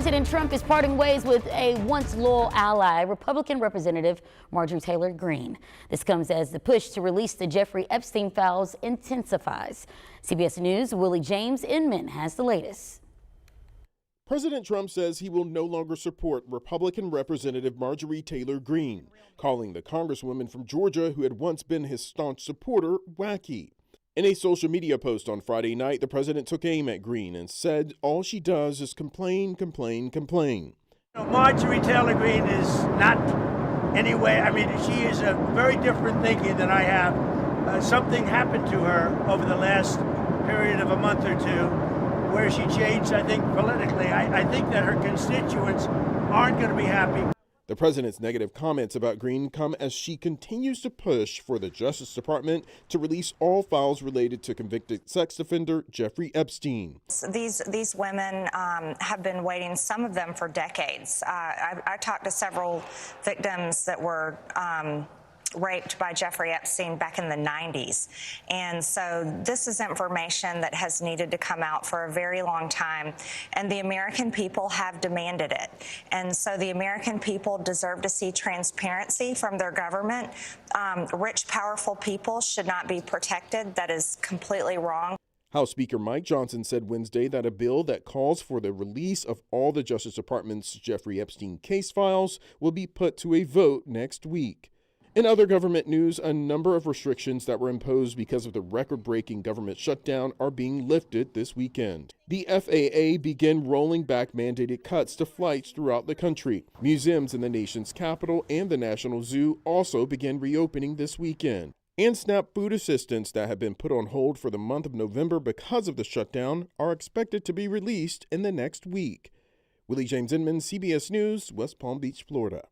President Trump is parting ways with a once loyal ally, Republican Representative Marjorie Taylor Greene. This comes as the push to release the Jeffrey Epstein files intensifies. CBS News' Willie James Inman has the latest. President Trump says he will no longer support Republican Representative Marjorie Taylor Greene, calling the Congresswoman from Georgia, who had once been his staunch supporter, wacky. In a social media post on Friday night, the president took aim at Greene and said all she does is complain, complain, complain. Marjorie Taylor Greene is not anyway, she is a very different thinking than I have. Something happened to her over the last period of a month or two where she changed, I think, politically. I think that her constituents aren't going to be happy. The president's negative comments about Greene come as she continues to push for the Justice Department to release all files related to convicted sex offender Jeffrey Epstein. These women have been waiting, some of them for decades. I talked to several victims that were raped by Jeffrey Epstein back in the 90s. And so this is information that has needed to come out for a very long time. And the American people have demanded it. And so the American people deserve to see transparency from their government. Rich, powerful people should not be protected. That is completely wrong. House Speaker Mike Johnson said Wednesday that a bill that calls for the release of all the Justice Department's Jeffrey Epstein case files will be put to a vote next week. In other government news, a number of restrictions that were imposed because of the record-breaking government shutdown are being lifted this weekend. The FAA began rolling back mandated cuts to flights throughout the country. Museums in the nation's capital and the National Zoo also began reopening this weekend. And SNAP food assistance that have been put on hold for the month of November because of the shutdown are expected to be released in the next week. Willie James Inman, CBS News, West Palm Beach, Florida.